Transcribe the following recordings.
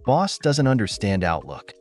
Boss doesn't understand Outlook.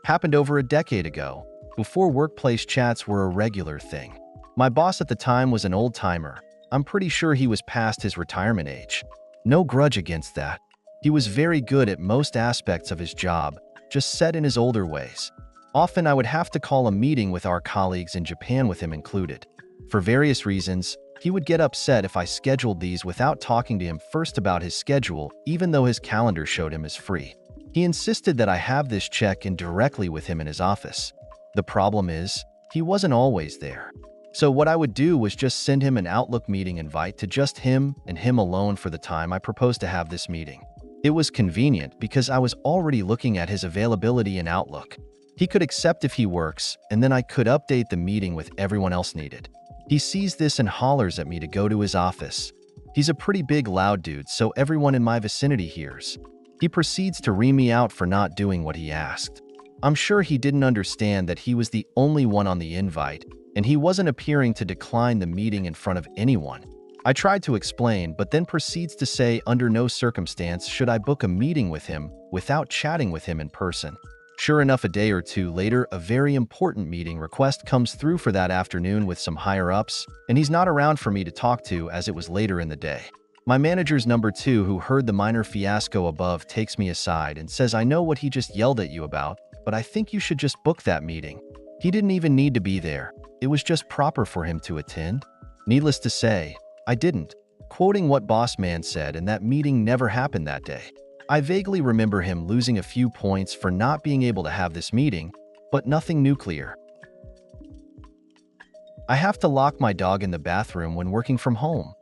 Happened over a decade ago, before workplace chats were a regular thing. My boss at the time was an old-timer. I'm pretty sure he was past his retirement age. No grudge against that. He was very good at most aspects of his job, just set in his older ways. Often I would have to call a meeting with our colleagues in Japan with him included. For various reasons, he would get upset if I scheduled these without talking to him first about his schedule, even though his calendar showed him as free. He insisted that I have this check in directly with him in his office. The problem is, he wasn't always there. So what I would do was just send him an Outlook meeting invite to just him and him alone for the time I proposed to have this meeting. It was convenient because I was already looking at his availability in Outlook. He could accept if he works, and then I could update the meeting with everyone else needed. He sees this and hollers at me to go to his office. He's a pretty big, loud dude, so everyone in my vicinity hears. He proceeds to ream me out for not doing what he asked. I'm sure he didn't understand that he was the only one on the invite, and he wasn't appearing to decline the meeting in front of anyone. I tried to explain, but then proceeds to say under no circumstance should I book a meeting with him without chatting with him in person. Sure enough, a day or two later, a very important meeting request comes through for that afternoon with some higher-ups, and he's not around for me to talk to as it was later in the day. My manager's number 2, who heard the minor fiasco above, takes me aside and says, "I know what he just yelled at you about, but I think you should just book that meeting. He didn't even need to be there. It was just proper for him to attend." Needless to say, I didn't, quoting what boss man said, and that meeting never happened that day. I vaguely remember him losing a few points for not being able to have this meeting, but nothing nuclear. I have to lock my dog in the bathroom when working from home.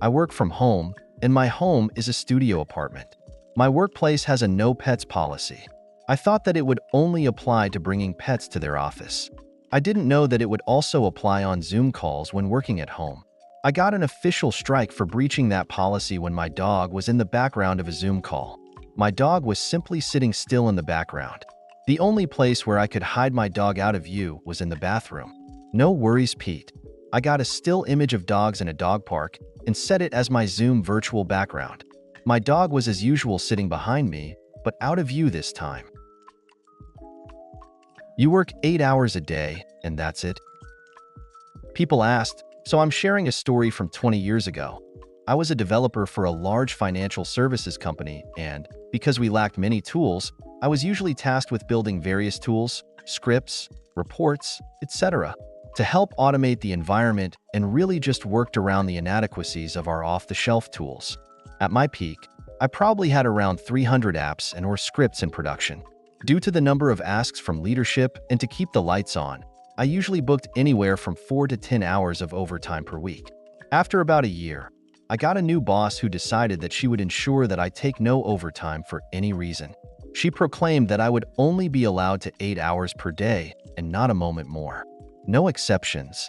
I work from home, and my home is a studio apartment. My workplace has a no pets policy. I thought that it would only apply to bringing pets to their office. I didn't know that it would also apply on Zoom calls when working at home. I got an official strike for breaching that policy when my dog was in the background of a Zoom call. My dog was simply sitting still in the background. The only place where I could hide my dog out of view was in the bathroom. No worries, Pete. I got a still image of dogs in a dog park and set it as my Zoom virtual background. My dog was as usual sitting behind me, but out of view this time. You work 8 hours a day, and that's it? People asked, so I'm sharing a story from 20 years ago. I was a developer for a large financial services company, and because we lacked many tools, I was usually tasked with building various tools, scripts, reports, etc., to help automate the environment, and really just worked around the inadequacies of our off-the-shelf tools. At my peak, I probably had around 300 apps and or scripts in production. Due to the number of asks from leadership and to keep the lights on, I usually booked anywhere from 4 to 10 hours of overtime per week. After about a year, I got a new boss who decided that she would ensure that I take no overtime for any reason. She proclaimed that I would only be allowed to 8 hours per day and not a moment more. No exceptions.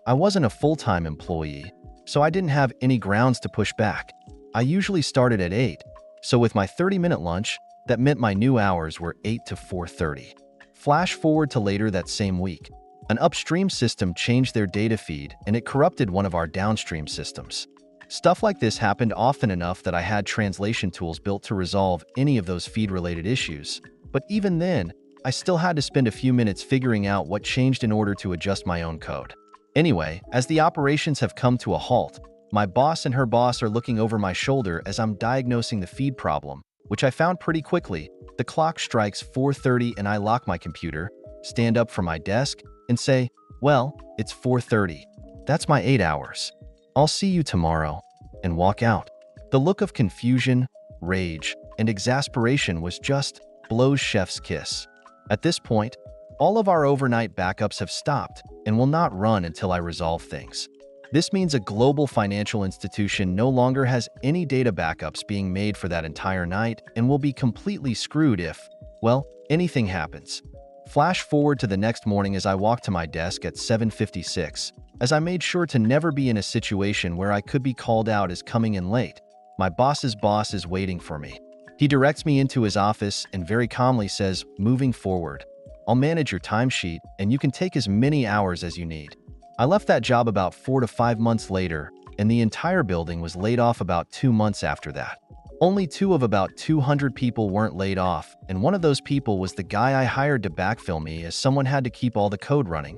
I wasn't a full-time employee, so I didn't have any grounds to push back. I usually started at 8, so with my 30-minute lunch, that meant my new hours were 8 to 4:30. Flash forward to later that same week. An upstream system changed their data feed, and it corrupted one of our downstream systems. Stuff like this happened often enough that I had translation tools built to resolve any of those feed-related issues. But even then, I still had to spend a few minutes figuring out what changed in order to adjust my own code. Anyway, as the operations have come to a halt, my boss and her boss are looking over my shoulder as I'm diagnosing the feed problem, which I found pretty quickly. The clock strikes 4:30 and I lock my computer, stand up from my desk, and say, "Well, it's 4:30. That's my 8 hours. I'll see you tomorrow," and walk out. The look of confusion, rage, and exasperation was just blow's chef's kiss. At this point, all of our overnight backups have stopped and will not run until I resolve things. This means a global financial institution no longer has any data backups being made for that entire night and will be completely screwed if, well, anything happens. Flash forward to the next morning as I walked to my desk at 7:56, as I made sure to never be in a situation where I could be called out as coming in late. My boss's boss is waiting for me. He directs me into his office and very calmly says, "Moving forward, I'll manage your timesheet and you can take as many hours as you need." I left that job about 4 to 5 months later, and the entire building was laid off about 2 months after that. Only two of about 200 people weren't laid off, and one of those people was the guy I hired to backfill me as someone had to keep all the code running.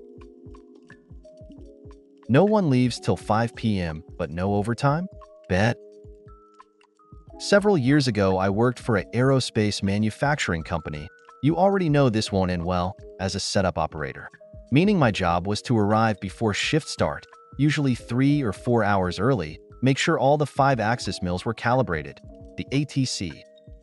No one leaves till 5 p.m., but no overtime? Bet. Several years ago, I worked for an aerospace manufacturing company. You already know this won't end well, as a setup operator. Meaning my job was to arrive before shift start, usually 3 or 4 hours early, make sure all the 5-axis mills were calibrated, the ATC,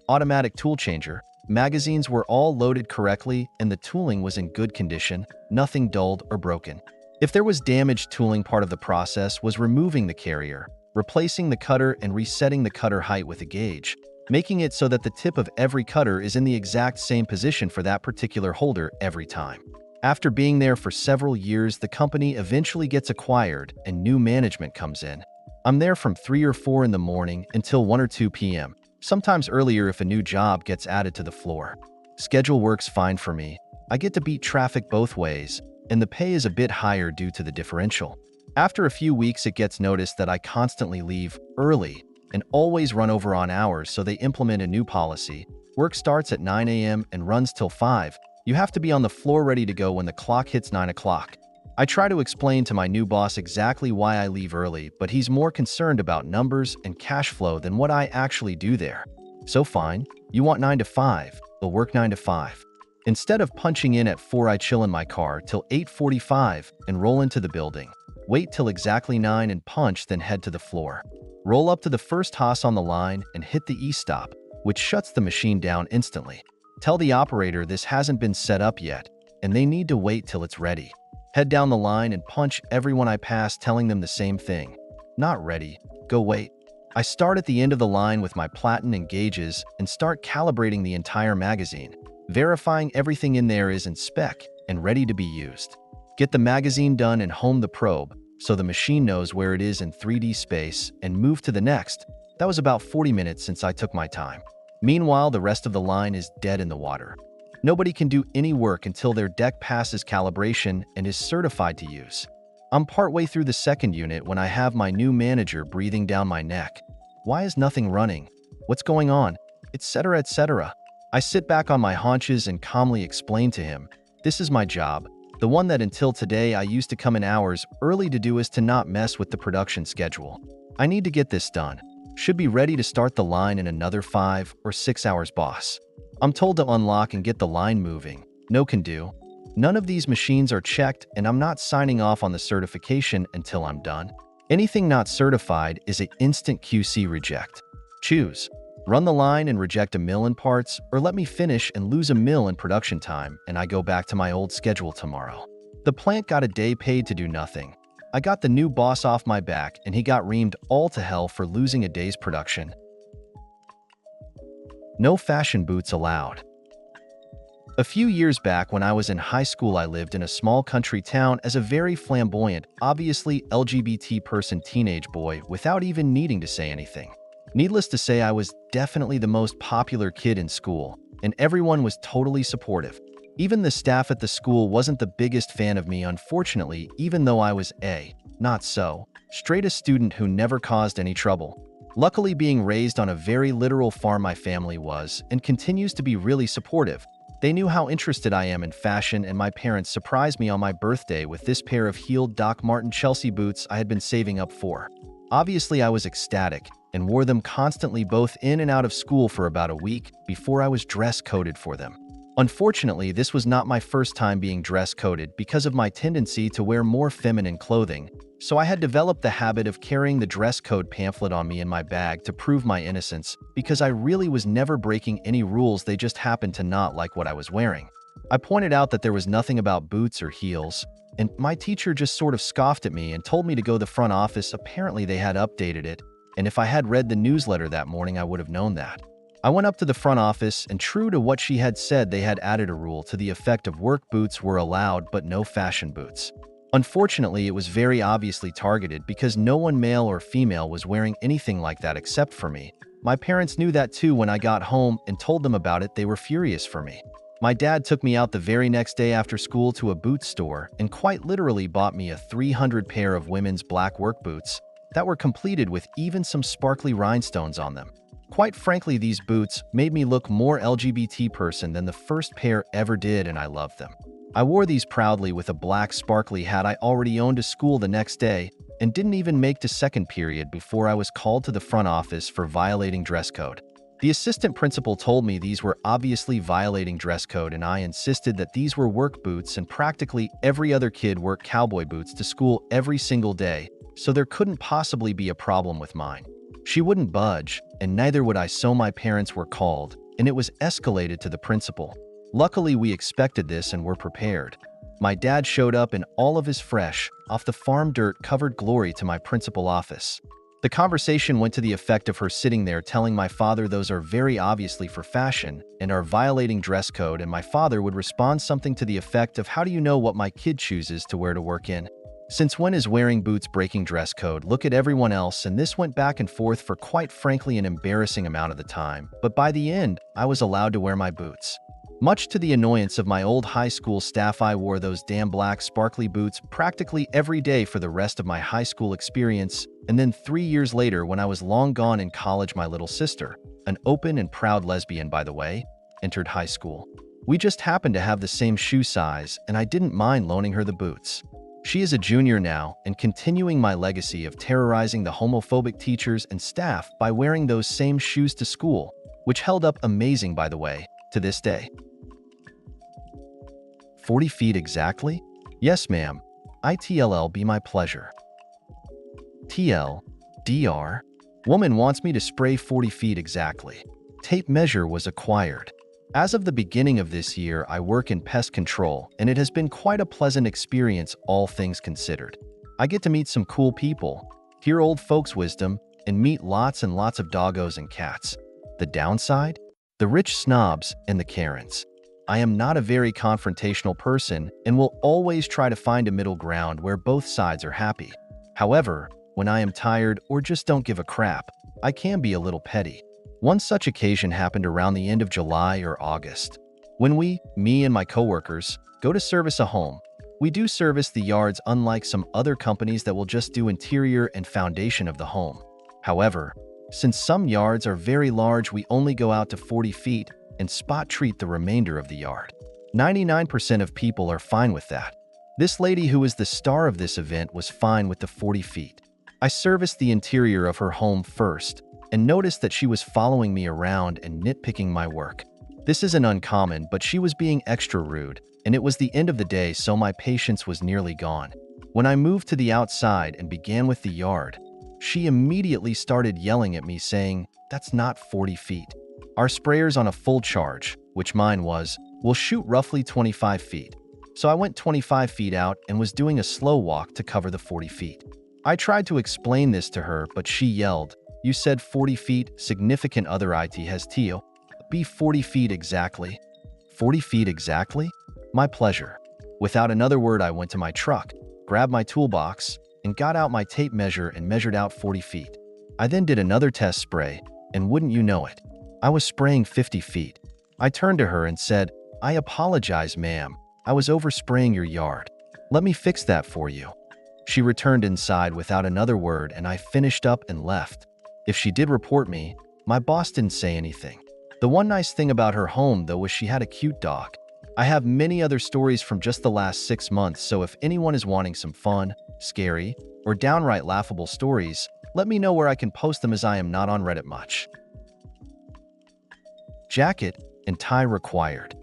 automatic tool changer, magazines were all loaded correctly, and the tooling was in good condition, nothing dulled or broken. If there was damaged tooling, part of the process was removing the carrier, replacing the cutter and resetting the cutter height with a gauge, making it so that the tip of every cutter is in the exact same position for that particular holder every time. After being there for several years, the company eventually gets acquired and new management comes in. I'm there from 3 or 4 in the morning until 1 or 2 p.m., sometimes earlier if a new job gets added to the floor. Schedule works fine for me. I get to beat traffic both ways, and the pay is a bit higher due to the differential. After a few weeks, it gets noticed that I constantly leave early and always run over on hours, so they implement a new policy. Work starts at 9 a.m. and runs till 5. You have to be on the floor ready to go when the clock hits 9 o'clock. I try to explain to my new boss exactly why I leave early, but he's more concerned about numbers and cash flow than what I actually do there. So fine, you want 9 to 5, we'll work 9 to 5. Instead of punching in at 4, I chill in my car till 8:45 and roll into the building. Wait till exactly 9 and punch, then head to the floor. Roll up to the first Haas on the line and hit the e-stop, which shuts the machine down instantly. Tell the operator this hasn't been set up yet, and they need to wait till it's ready. Head down the line and punch everyone I pass, telling them the same thing. Not ready. Go wait. I start at the end of the line with my platen and gauges and start calibrating the entire magazine, verifying everything in there is in spec and ready to be used. Get the magazine done and home the probe so the machine knows where it is in 3D space and move to the next. That was about 40 minutes since I took my time. Meanwhile, the rest of the line is dead in the water. Nobody can do any work until their deck passes calibration and is certified to use. I'm partway through the second unit when I have my new manager breathing down my neck. Why is nothing running? What's going on? Etc., etc. I sit back on my haunches and calmly explain to him, this is my job. The one that until today I used to come in hours early to do is to not mess with the production schedule. I need to get this done. Should be ready to start the line in another 5 or 6 hours, boss. I'm told to unlock and get the line moving. No can do. None of these machines are checked, and I'm not signing off on the certification until I'm done. Anything not certified is an instant QC reject. Choose. Run the line and reject a mill in parts, or let me finish and lose a mill in production time, and I go back to my old schedule tomorrow. The plant got a day paid to do nothing. I got the new boss off my back, and he got reamed all to hell for losing a day's production. No fashion boots allowed. A few years back when I was in high school, I lived in a small country town as a very flamboyant, obviously LGBT person teenage boy without even needing to say anything. Needless to say, I was definitely the most popular kid in school, and everyone was totally supportive. Even the staff at the school wasn't the biggest fan of me, unfortunately, even though I was not so, straight a student who never caused any trouble. Luckily, being raised on a very literal farm, my family was and continues to be really supportive. They knew how interested I am in fashion, and my parents surprised me on my birthday with this pair of heeled Doc Marten Chelsea boots I had been saving up for. Obviously, I was ecstatic and wore them constantly both in and out of school for about a week before I was dress coded for them. Unfortunately, this was not my first time being dress coded because of my tendency to wear more feminine clothing, so I had developed the habit of carrying the dress code pamphlet on me in my bag to prove my innocence, because I really was never breaking any rules, they just happened to not like what I was wearing. I pointed out that there was nothing about boots or heels, and my teacher just sort of scoffed at me and told me to go to the front office. Apparently they had updated it, and if I had read the newsletter that morning, I would have known that. I went up to the front office, and true to what she had said, they had added a rule to the effect of work boots were allowed but no fashion boots. Unfortunately, it was very obviously targeted because no one, male or female, was wearing anything like that except for me. My parents knew that too. When I got home and told them about it, they were furious for me. My dad took me out the very next day after school to a boot store and quite literally bought me a 300 pair of women's black work boots that were completed with even some sparkly rhinestones on them. Quite frankly, these boots made me look more LGBT person than the first pair ever did, and I loved them. I wore these proudly with a black sparkly hat I already owned to school the next day and didn't even make to second period before I was called to the front office for violating dress code. The assistant principal told me these were obviously violating dress code, and I insisted that these were work boots, and practically every other kid wore cowboy boots to school every single day, so there couldn't possibly be a problem with mine. She wouldn't budge, and neither would I, so my parents were called, and it was escalated to the principal. Luckily, we expected this and were prepared. My dad showed up in all of his fresh, off-the-farm dirt-covered glory to my principal office. The conversation went to the effect of her sitting there telling my father those are very obviously for fashion and are violating dress code, and my father would respond something to the effect of, "How do you know what my kid chooses to wear to work in? Since when is wearing boots breaking dress code? Look at everyone else." And this went back and forth for quite frankly an embarrassing amount of the time, but by the end, I was allowed to wear my boots. Much to the annoyance of my old high school staff, I wore those damn black sparkly boots practically every day for the rest of my high school experience, and then 3 years later, when I was long gone in college, my little sister, an open and proud lesbian by the way, entered high school. We just happened to have the same shoe size, and I didn't mind loaning her the boots. She is a junior now and continuing my legacy of terrorizing the homophobic teachers and staff by wearing those same shoes to school, which held up amazing by the way, to this day. 40 feet exactly? Yes, ma'am. ITLL, be my pleasure. TL, DR. Woman wants me to spray 40 feet exactly. Tape measure was acquired. As of the beginning of this year, I work in pest control, and it has been quite a pleasant experience, all things considered. I get to meet some cool people, hear old folks' wisdom, and meet lots and lots of doggos and cats. The downside? The rich snobs and the Karens. I am not a very confrontational person and will always try to find a middle ground where both sides are happy. However, when I am tired or just don't give a crap, I can be a little petty. One such occasion happened around the end of July or August. When me and my coworkers, go to service a home, we do service the yards, unlike some other companies that will just do interior and foundation of the home. However, since some yards are very large, we only go out to 40 feet and spot treat the remainder of the yard. 99% of people are fine with that. This lady, who is the star of this event, was fine with the 40 feet. I serviced the interior of her home first and noticed that she was following me around and nitpicking my work. This isn't uncommon, but she was being extra rude, and it was the end of the day, so my patience was nearly gone. When I moved to the outside and began with the yard, she immediately started yelling at me saying, "That's not 40 feet. Our sprayers on a full charge," which mine was, "will shoot roughly 25 feet. So I went 25 feet out and was doing a slow walk to cover the 40 feet. I tried to explain this to her, but she yelled, "You said 40 feet, significant other IT has TO. Be 40 feet exactly." 40 feet exactly? My pleasure. Without another word, I went to my truck, grabbed my toolbox, and got out my tape measure and measured out 40 feet. I then did another test spray, and wouldn't you know it, I was spraying 50 feet. I turned to her and said, "I apologize, ma'am. I was overspraying your yard. Let me fix that for you." She returned inside without another word, and I finished up and left. If she did report me, my boss didn't say anything. The one nice thing about her home, though, was she had a cute dog. I have many other stories from just the last 6 months, so if anyone is wanting some fun, scary, or downright laughable stories, let me know where I can post them, as I am not on Reddit much. Jacket and tie required.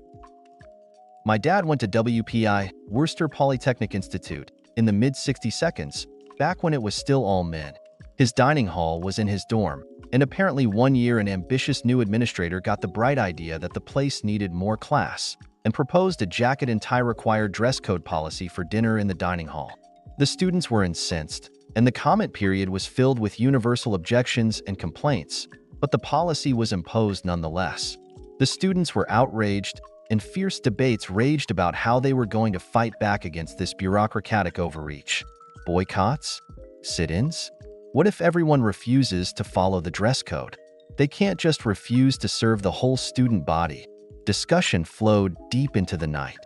My dad went to WPI, Worcester Polytechnic Institute, in the mid-60s, back when it was still all men. His dining hall was in his dorm, and apparently one year an ambitious new administrator got the bright idea that the place needed more class and proposed a jacket and tie required dress code policy for dinner in the dining hall. The students were incensed, and the comment period was filled with universal objections and complaints, but the policy was imposed nonetheless. The students were outraged, and fierce debates raged about how they were going to fight back against this bureaucratic overreach. Boycotts? Sit-ins? What if everyone refuses to follow the dress code? They can't just refuse to serve the whole student body. Discussion flowed deep into the night.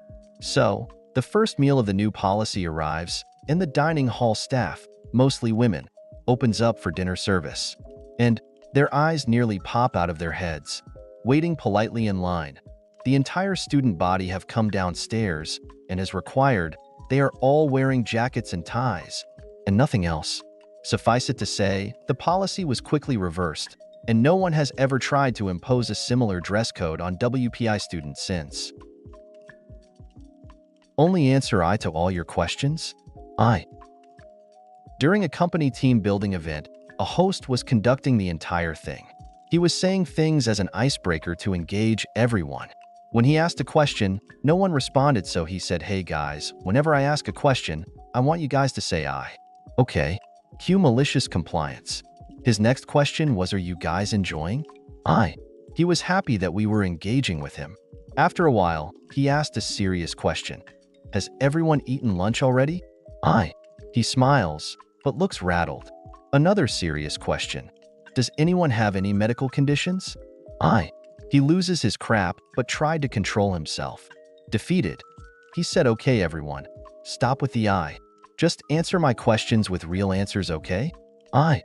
So, the first meal of the new policy arrives, and the dining hall staff, mostly women, opens up for dinner service. And Their eyes nearly pop out of their heads, waiting politely in line. The entire student body have come downstairs, and as required, they are all wearing jackets and ties, and nothing else. Suffice it to say, the policy was quickly reversed, and no one has ever tried to impose a similar dress code on WPI students since. Only answer I to all your questions? I. During a company team building event, a host was conducting the entire thing. He was saying things as an icebreaker to engage everyone. When he asked a question, no one responded, so he said, "Hey guys, whenever I ask a question, I want you guys to say I." Okay. Cue malicious compliance. His next question was, "Are you guys enjoying?" I. He was happy that we were engaging with him. After a while, he asked a serious question. "Has everyone eaten lunch already?" I. He smiles, but looks rattled. Another serious question. "Does anyone have any medical conditions?" I. He loses his crap, but tried to control himself. Defeated, he said, "Okay everyone, stop with the I. Just answer my questions with real answers, okay?" I.